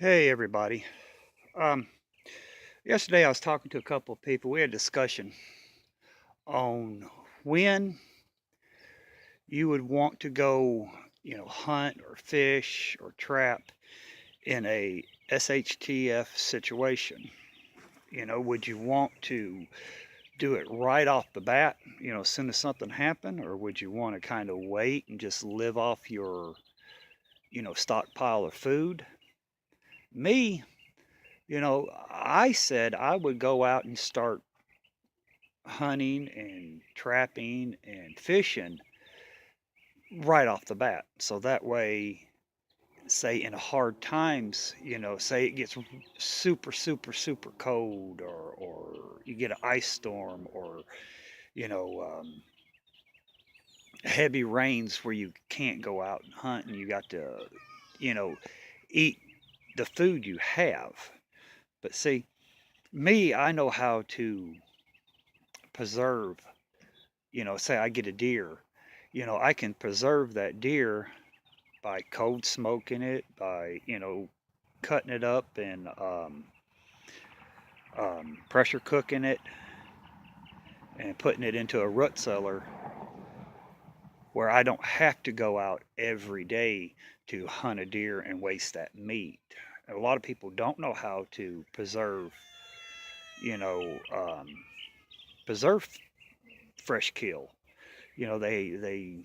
Hey everybody. Um, Yesterday I was talking to a couple of people. We had a discussion on when you would want to go, hunt or fish or trap in a SHTF situation. Would you want to do it right off the bat, as soon as something happened, or would you want to kind of wait and just live off your, stockpile of food? Me, I said I would go out and start hunting and trapping and fishing right off the bat. So that way, say in hard times, say it gets super, super, super cold, or you get an ice storm, or, you know, um, heavy rains where you can't go out and hunt and you got to, you know, eat the food you have. But see, me, I know how to preserve, say I get a deer, I can preserve that deer by cold smoking it, by, cutting it up and pressure cooking it and putting it into a root cellar where I don't have to go out every day to hunt a deer and waste that meat. A lot of people don't know how to preserve, you know, um, preserve fresh kill. They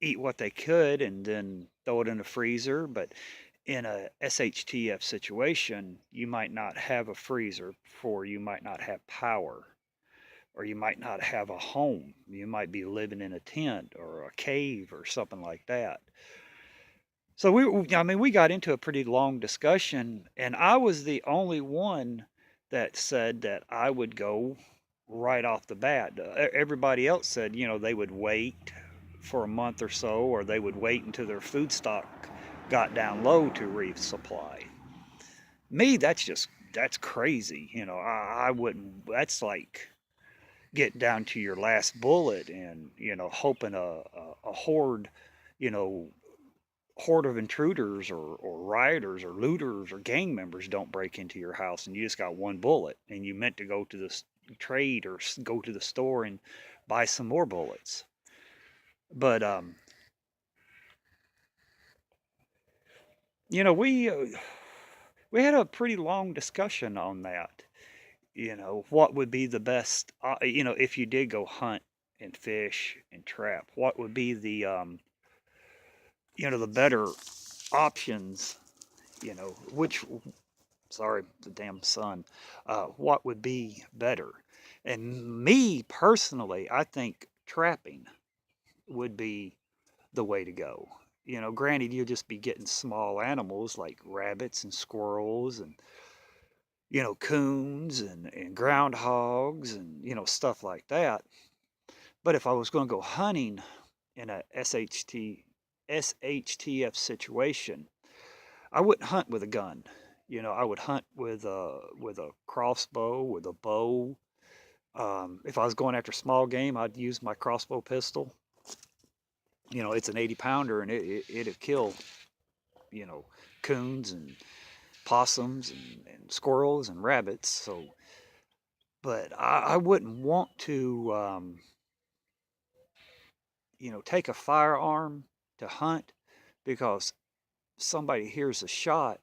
eat what they could and then throw it in the freezer. But in a SHTF situation, you might not have a freezer, for you might not have power, or you might not have a home. You might be living in a tent or a cave or something like that. So we got into a pretty long discussion, and I was the only one that said that I would go right off the bat. Everybody else said, they would wait for a month or so, or they would wait until their food stock got down low to resupply. Me, that's crazy. I wouldn't. That's like getting down to your last bullet and hoping a horde, you know, horde of intruders or rioters or looters or gang members don't break into your house and you just got one bullet and you meant to go to the trade or go to the store and buy some more bullets. But you know, we had a pretty long discussion on that. What would be the best, if you did go hunt and fish and trap, what would be the better options, which, sorry, the damn sun, what would be better? And me personally, I think trapping would be the way to go. Granted, you'll just be getting small animals like rabbits and squirrels and, coons and groundhogs and, stuff like that. But if I was going to go hunting in a SHTF situation, I wouldn't hunt with a gun. I would hunt with a crossbow, with a bow. If I was going after small game, I'd use my crossbow pistol. It's an 80 pounder and it'd kill, you know, coons and possums and squirrels and rabbits. So, but I wouldn't want to, take a firearm to hunt because somebody hears a shot,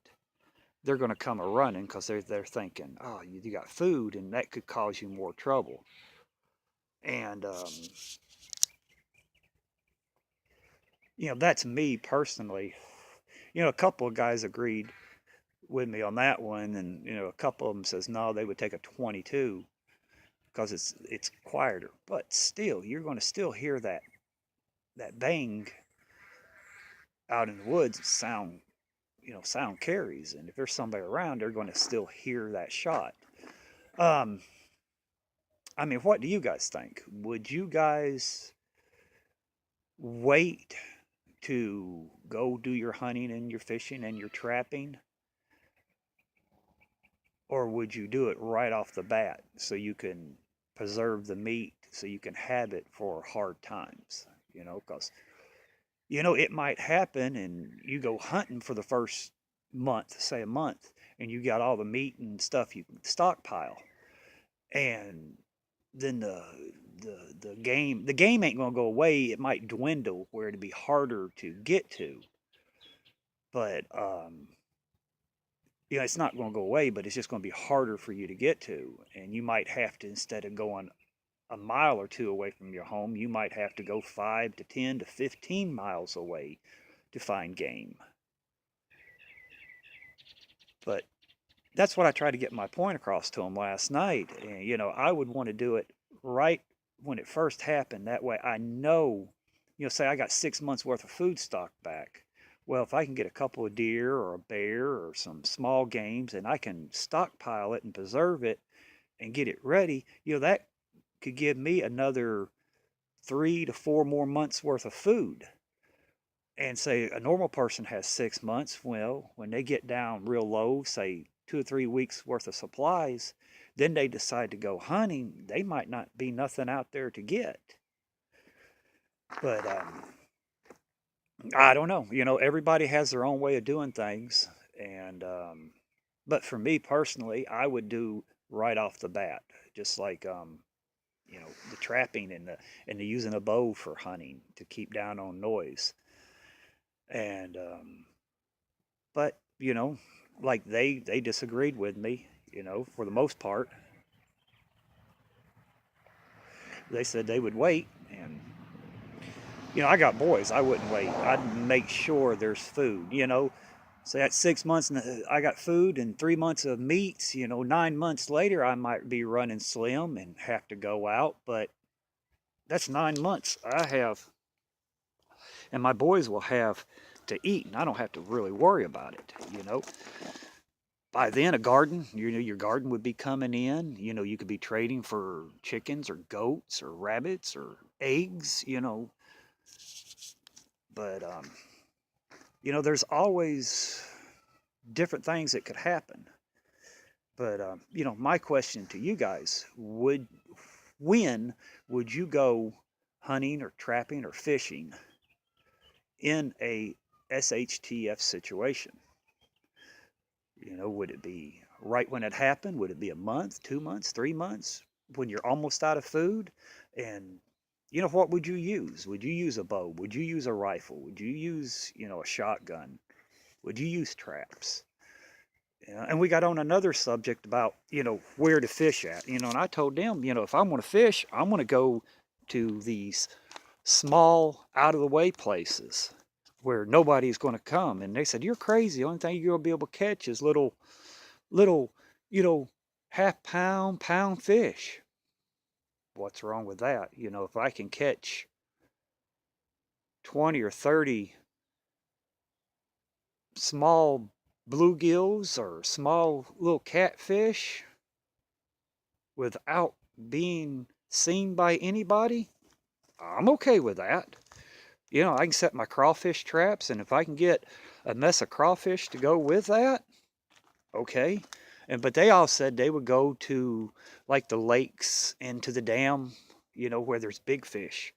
they're going to come a running because they're thinking, oh, you got food, and that could cause you more trouble. And that's me personally. A couple of guys agreed with me on that one, and a couple of them says no, they would take a 22 because it's quieter. But still, you're going to still hear that bang out in the woods. Sound carries, and if there's somebody around, they're going to still hear that shot. Um, I mean, what do you guys think? Would you guys wait to go do your hunting and your fishing and your trapping? Or would you do it right off the bat so you can preserve the meat so you can have it for hard times? Because, it might happen and you go hunting for the first, month, say a month, and you got all the meat and stuff you stockpile, and then the game ain't gonna go away. It might dwindle where it'd be harder to get to, but it's not gonna go away, but it's just gonna be harder for you to get to, and you might have to, instead of going a mile or two away from your home, you might have to go 5 to 10 to 15 miles away to find game. But that's what I tried to get my point across to him last night. And, I would want to do it right when it first happened. That way I know, say I got 6 months worth of food stock back. Well, if I can get a couple of deer or a bear or some small games and I can stockpile it and preserve it and get it ready, that could give me another 3 to 4 more months worth of food. And say a normal person has 6 months. Well, when they get down real low, say 2 or 3 weeks worth of supplies, then they decide to go hunting, they might not be nothing out there to get. But I don't know. Everybody has their own way of doing things, and but for me personally, I would do right off the bat, just like the trapping and the using a bow for hunting to keep down on noise. And but like they disagreed with me, for the most part. They said they would wait, and I got boys. I wouldn't wait. I'd make sure there's food. So that's 6 months, and I got food and 3 months of meats. 9 months later, I might be running slim and have to go out, but that's 9 months I have, and my boys will have to eat, and I don't have to really worry about it. By then, a garden, your garden would be coming in. You could be trading for chickens or goats or rabbits or eggs. But there's always different things that could happen. But my question to you guys when would you go hunting or trapping or fishing in a SHTF situation? Would it be right when it happened? Would it be a month, 2 months, 3 months, when you're almost out of food? And what would you use? Would you use a bow? Would you use a rifle? Would you use, a shotgun? Would you use traps? And we got on another subject about, where to fish at. And I told them, if I want to fish, I'm going to go to these small, out of the way places where nobody's going to come. And they said, you're crazy. The only thing you're going to be able to catch is little, half pound fish. What's wrong with that? If I can catch 20 or 30 small bluegills or small little catfish without being seen by anybody, I'm okay with that. I can set my crawfish traps, and if I can get a mess of crawfish to go with that, okay. But they all said they would go to like the lakes and to the dam, where there's big fish,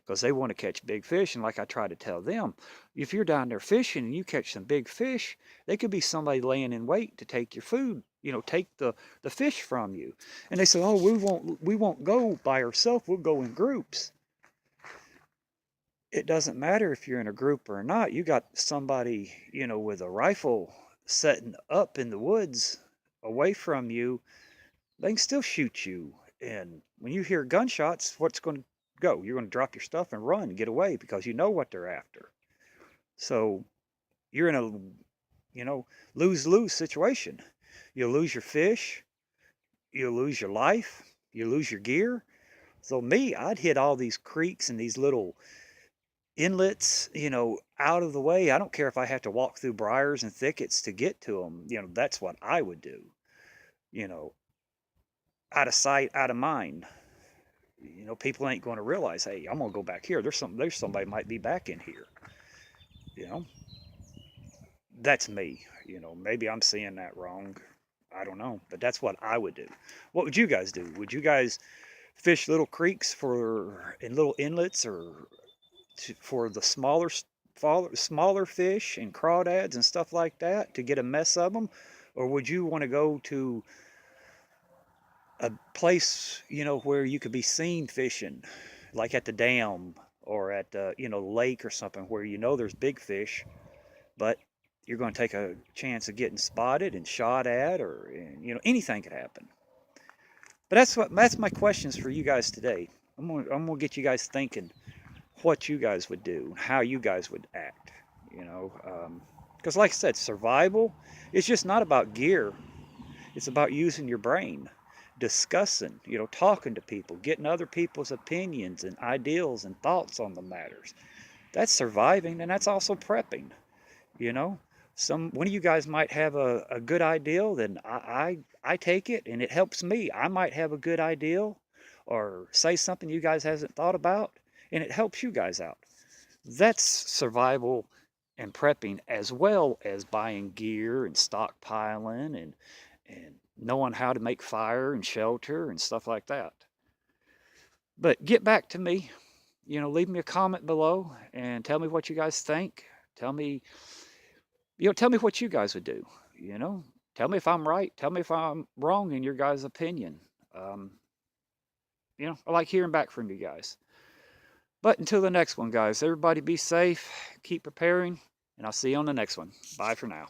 because they want to catch big fish. And like I try to tell them, if you're down there fishing and you catch some big fish, they could be somebody laying in wait to take your food, take the fish from you. And they said, oh, we won't go by ourselves, we'll go in groups. It doesn't matter if you're in a group or not. You got somebody, with a rifle setting up in the woods away from you, they can still shoot you. And when you hear gunshots, what's going to go? You're going to drop your stuff and run and get away because you know what they're after. So you're in a, lose-lose situation. You'll lose your fish, you'll lose your life, you lose your gear. So me, I'd hit all these creeks and these little inlets, out of the way. I don't care if I have to walk through briars and thickets to get to them. That's what I would do. Out of sight, out of mind. People ain't going to realize, hey, I'm going to go back here. There's somebody might be back in here. That's me. Maybe I'm seeing that wrong. I don't know, but that's what I would do. What would you guys do? Would you guys fish little creeks in little inlets or for the smaller smaller fish and crawdads and stuff like that to get a mess of them? Or would you want to go to a place, where you could be seen fishing, like at the dam or at the, lake or something where there's big fish, but you're going to take a chance of getting spotted and shot at, or anything could happen. But that's my questions for you guys today. I'm gonna get you guys thinking what you guys would do, how you guys would act. Because like I said, survival is just not about gear. It's about using your brain, discussing, talking to people, getting other people's opinions and ideals and thoughts on the matters. That's surviving, and that's also prepping. You know, one of you guys might have a good ideal, then I take it and it helps me. I might have a good ideal or say something you guys hasn't thought about, and it helps you guys out. That's survival and prepping, as well as buying gear and stockpiling and knowing how to make fire and shelter and stuff like that. But get back to me, leave me a comment below and tell me what you guys think. Tell me, tell me what you guys would do. You know, tell me if I'm right. Tell me if I'm wrong in your guys' opinion. Um, I like hearing back from you guys. But until the next one, guys, everybody be safe, keep preparing, and I'll see you on the next one. Bye for now.